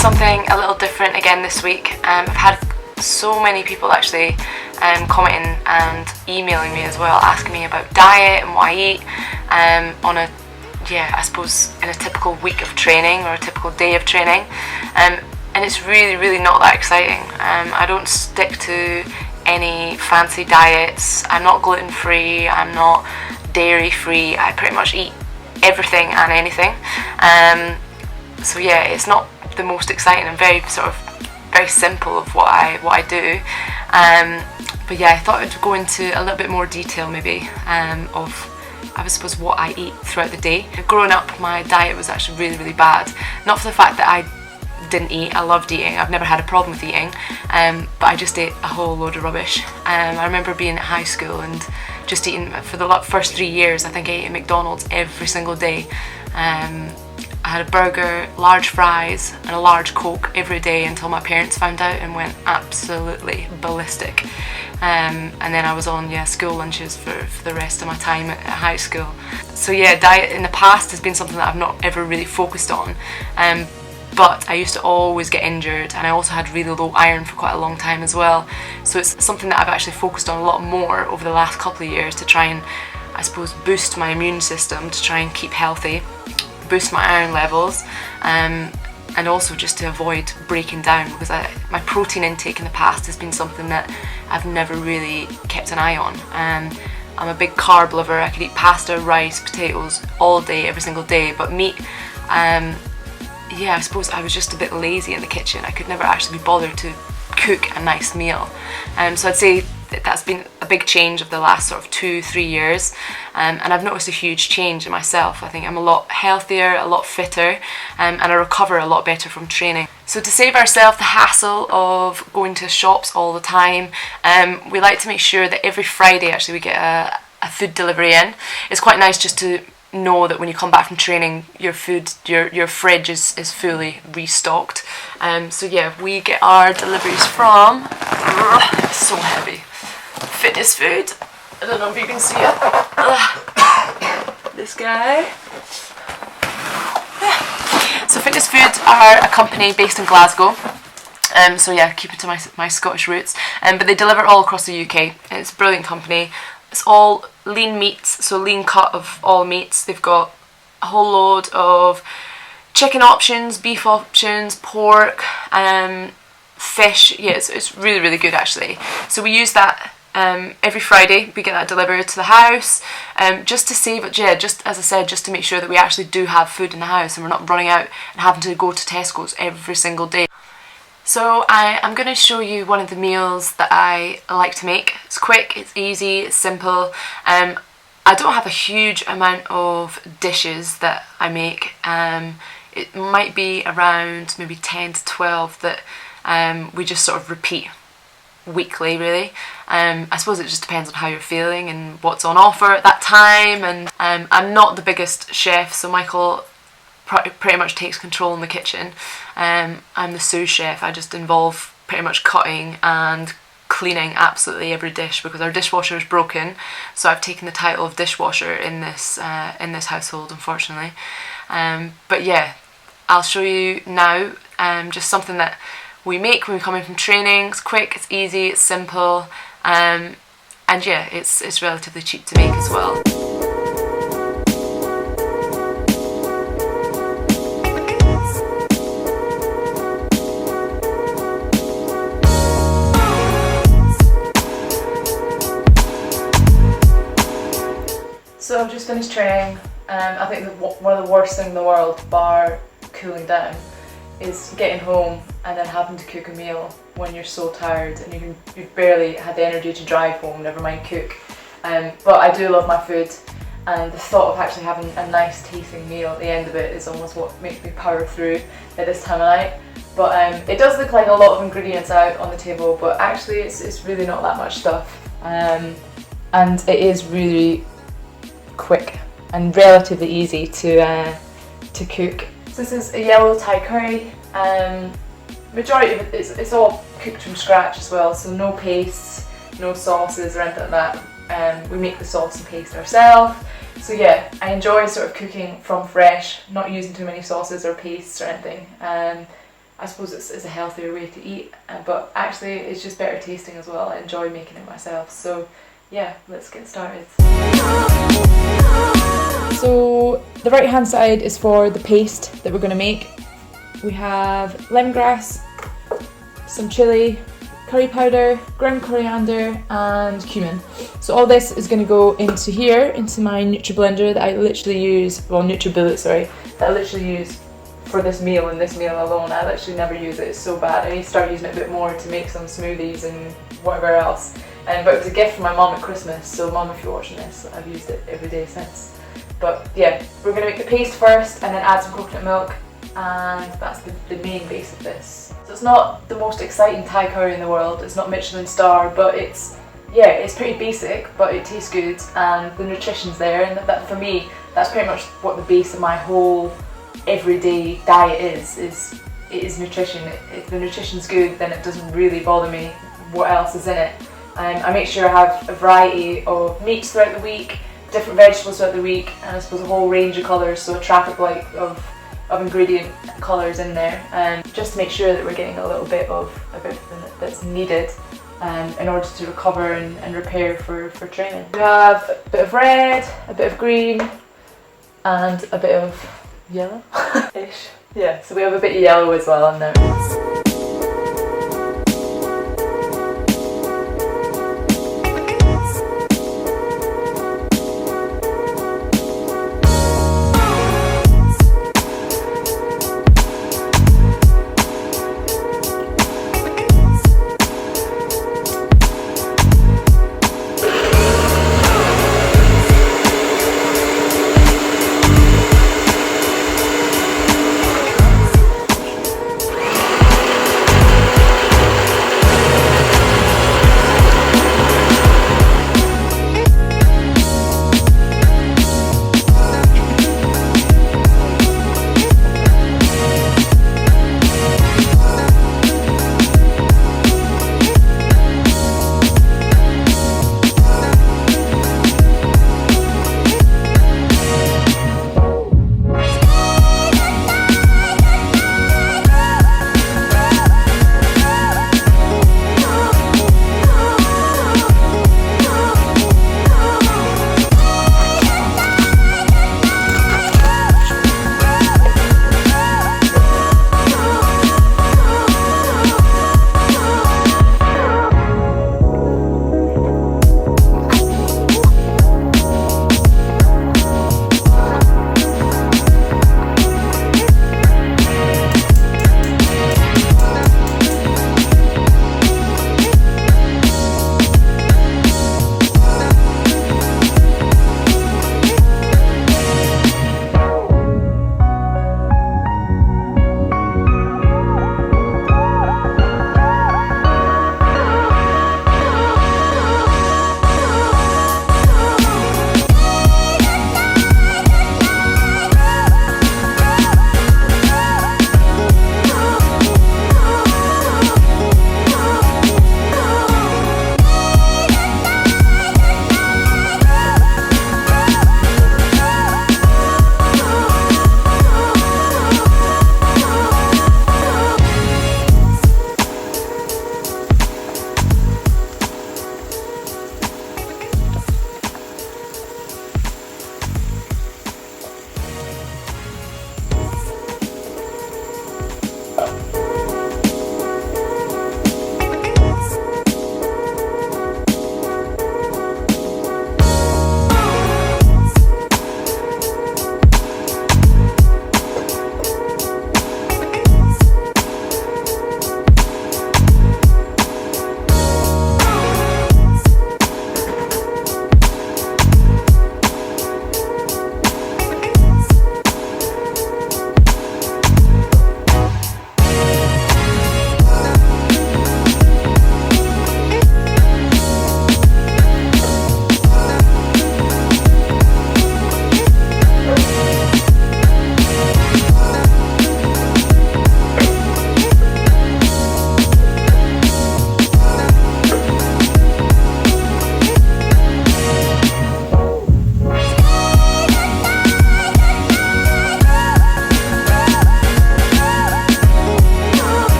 something a little different again this week. I've had so many people actually commenting and emailing me as well, asking me about diet and what I eat on a, I suppose in a typical week of training or a typical day of training, and it's really not that exciting. I don't stick to any fancy diets. I'm not gluten free, I'm not dairy free, I pretty much eat everything and anything. So yeah, it's not the most exciting. I'm very simple of what I do. But yeah, I thought I'd go into a little bit more detail maybe of, I suppose, what I eat throughout the day. Growing up, my diet was actually really bad. Not for the fact that I didn't eat, I loved eating, I've never had a problem with eating, but I just ate a whole load of rubbish. I remember being at high school and just eating, for the first 3 years, I think I ate at McDonald's every single day. I had a burger, large fries and a large Coke every day until my parents found out and went absolutely ballistic. And then I was on school lunches for the rest of my time at high school. So yeah, diet in the past has been something that I've not ever really focused on. But I used to always get injured, and I also had really low iron for quite a long time as well. So it's something that I've actually focused on a lot more over the last couple of years to try and, I suppose, boost my immune system, to try and keep healthy, boost my iron levels, and also just to avoid breaking down, because my protein intake in the past has been something that I've never really kept an eye on. I'm a big carb lover. I could eat pasta, rice, potatoes all day, every single day, but meat, I suppose I was just a bit lazy in the kitchen. I could never actually be bothered to cook a nice meal. So I'd say that's been a big change of the last sort of 2-3 years, and I've noticed a huge change in myself. I think I'm a lot healthier, a lot fitter, and I recover a lot better from training. So to save ourselves the hassle of going to shops all the time, we like to make sure that every Friday actually we get a food delivery in. It's quite nice just to know that when you come back from training, your food, your fridge is fully restocked. So yeah, we get our deliveries from, it's so heavy, Fitness Food. I don't know if you can see it. This guy. So Fitness Food are a company based in Glasgow. So yeah, keep it to my Scottish roots. But they deliver all across the UK. It's a brilliant company. It's all lean meats, so lean cut of all meats. They've got a whole load of chicken options, beef options, pork, fish. Yeah, it's really good actually. So we use that every Friday. We get that delivered to the house, just to save it. Yeah, just as I said, just to make sure that we actually do have food in the house and we're not running out and having to go to Tesco's every single day. So I'm going to show you one of the meals that I like to make. It's quick, it's easy, it's simple. I don't have a huge amount of dishes that I make. It might be around maybe 10 to 12 that we just sort of repeat weekly, really. I suppose it just depends on how you're feeling and what's on offer at that time. And I'm not the biggest chef, so Michael pretty much takes control in the kitchen. I'm the sous chef. I just involve pretty much cutting and cleaning absolutely every dish, because our dishwasher is broken, so I've taken the title of dishwasher in this household, unfortunately. But yeah, I'll show you now just something that we make when we come in from training. It's quick, it's easy, it's simple, and yeah, it's relatively cheap to make as well. So I've just finished training. I think one of the worst things in the world, bar cooling down, is getting home and then having to cook a meal when you're so tired and you've barely had the energy to drive home, never mind cook. But I do love my food, and the thought of actually having a nice tasting meal at the end of it is almost what makes me power through at this time of night. But it does look like a lot of ingredients out on the table, but actually it's really not that much stuff. And it is really quick and relatively easy to cook. So this is a yellow Thai curry. Majority of it it's all cooked from scratch as well, so no pastes, no sauces or anything like that. We make the sauce and paste ourselves. So yeah, I enjoy sort of cooking from fresh, not using too many sauces or pastes or anything. I suppose it's a healthier way to eat, but actually it's just better tasting as well. I enjoy making it myself. So yeah, let's get started. So the right hand side is for the paste that we're going to make. We have lemongrass, some chilli, curry powder, ground coriander and cumin. So all this is going to go into here, into my NutriBlender that I literally use, well NutriBullet, sorry, that I literally use for this meal and this meal alone. I literally never use it, it's so bad. I need to start using it a bit more to make some smoothies and whatever else. But it was a gift from my mum at Christmas, so mum, if you're watching this, I've used it every day since. But yeah, we're going to make the paste first and then add some coconut milk, and that's the main base of this. So it's not the most exciting Thai curry in the world, it's not Michelin star, but it's pretty basic, but it tastes good and the nutrition's there, and that for me, that's pretty much what the base of my whole everyday diet is it is nutrition. If the nutrition's good, then it doesn't really bother me what else is in it. I make sure I have a variety of meats throughout the week, different vegetables throughout the week, and I suppose a whole range of colours, so a traffic light of ingredient colours in there, just to make sure that we're getting a little bit of everything that's needed in order to recover and repair for training. We have a bit of red, a bit of green, and a bit of yellow-ish. Yeah, so we have a bit of yellow as well in there.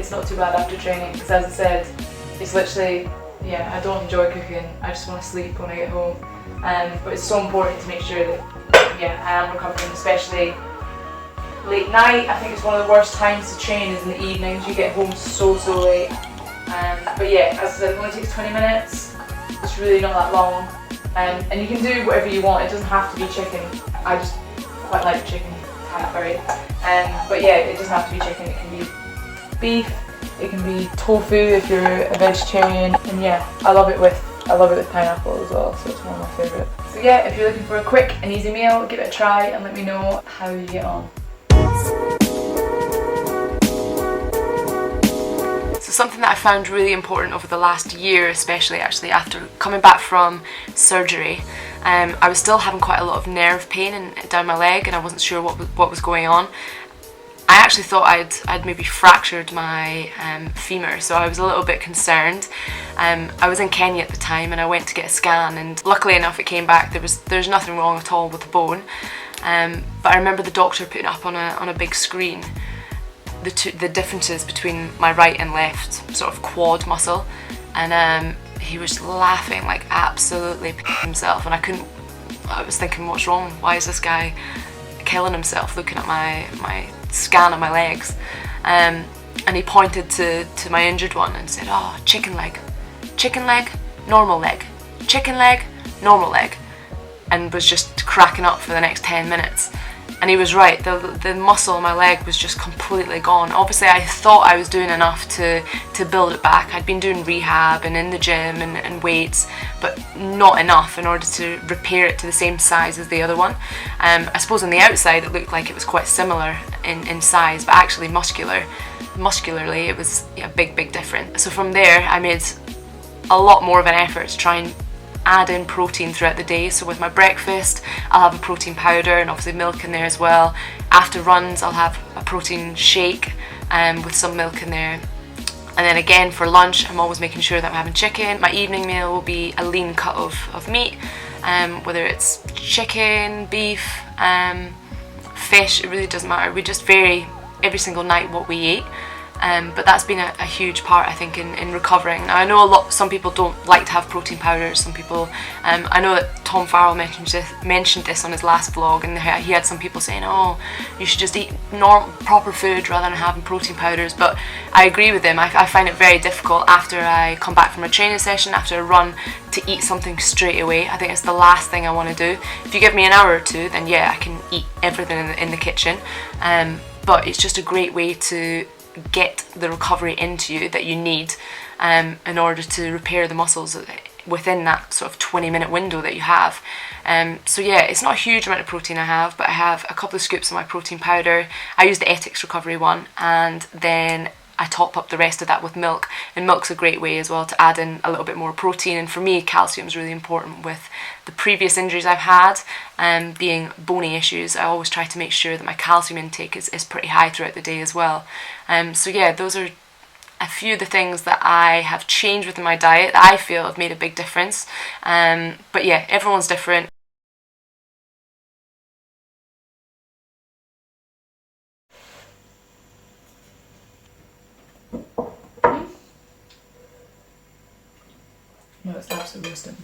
it's not too bad after training, because as I said, it's literally, yeah, I don't enjoy cooking, I just want to sleep when I get home. But it's so important to make sure that, yeah, I am recovering, especially late night. I think it's one of the worst times to train is in the evenings. You get home so late. But yeah, as I said, it only takes 20 minutes. It's really not that long. And you can do whatever you want. It doesn't have to be chicken. I just quite like chicken curry. But yeah, it doesn't have to be chicken. It can be beef. It can be tofu if you're a vegetarian. And yeah, I love it with pineapple as well. So it's one of my favourites. So yeah, if you're looking for a quick and easy meal, give it a try and let me know how you get on. So something that I found really important over the last year, especially actually after coming back from surgery, I was still having quite a lot of nerve pain down my leg, and I wasn't sure what was going on. I actually thought I'd maybe fractured my femur, so I was a little bit concerned. I was in Kenya at the time and I went to get a scan, and luckily enough it came back. There's nothing wrong at all with the bone. But I remember the doctor putting up on a big screen the differences between my right and left sort of quad muscle, and he was laughing like absolutely himself, and I was thinking, what's wrong? Why is this guy killing himself looking at my scan of my legs? And he pointed to my injured one and said, oh, chicken leg, normal leg, chicken leg, normal leg, and was just cracking up for the next 10 minutes. And he was right, the muscle in my leg was just completely gone. Obviously I thought I was doing enough to build it back. I'd been doing rehab and in the gym and weights, but not enough in order to repair it to the same size as the other one. I suppose on the outside it looked like it was quite similar in size, but actually muscularly it was a big difference. So from there I made a lot more of an effort to try and add in protein throughout the day. So with my breakfast I'll have a protein powder and obviously milk in there as well. After runs I'll have a protein shake with some milk in there. And then again for lunch I'm always making sure that I'm having chicken. My evening meal will be a lean cut of meat, whether it's chicken, beef, fish, it really doesn't matter. We just vary every single night what we eat. But that's been a huge part, I think, in recovering. Now I know some people don't like to have protein powders. Some people, I know that Tom Farrell mentioned this on his last vlog, and he had some people saying, oh, you should just eat proper food rather than having protein powders. But I agree with him. I find it very difficult after I come back from a training session, after a run, to eat something straight away. I think it's the last thing I want to do. If you give me an hour or two, then yeah, I can eat everything in the kitchen. But it's just a great way to get the recovery into you that you need in order to repair the muscles within that sort of 20-minute window that you have. So yeah, it's not a huge amount of protein I have, but I have a couple of scoops of my protein powder. I use the Ethics Recovery one, and then I top up the rest of that with milk, and milk's a great way as well to add in a little bit more protein. And for me, calcium is really important. With the previous injuries I've had, being bony issues, I always try to make sure that my calcium intake is pretty high throughout the day as well. So yeah, those are a few of the things that I have changed within my diet that I feel have made a big difference. But yeah, everyone's different. No, it's absolutely roasting.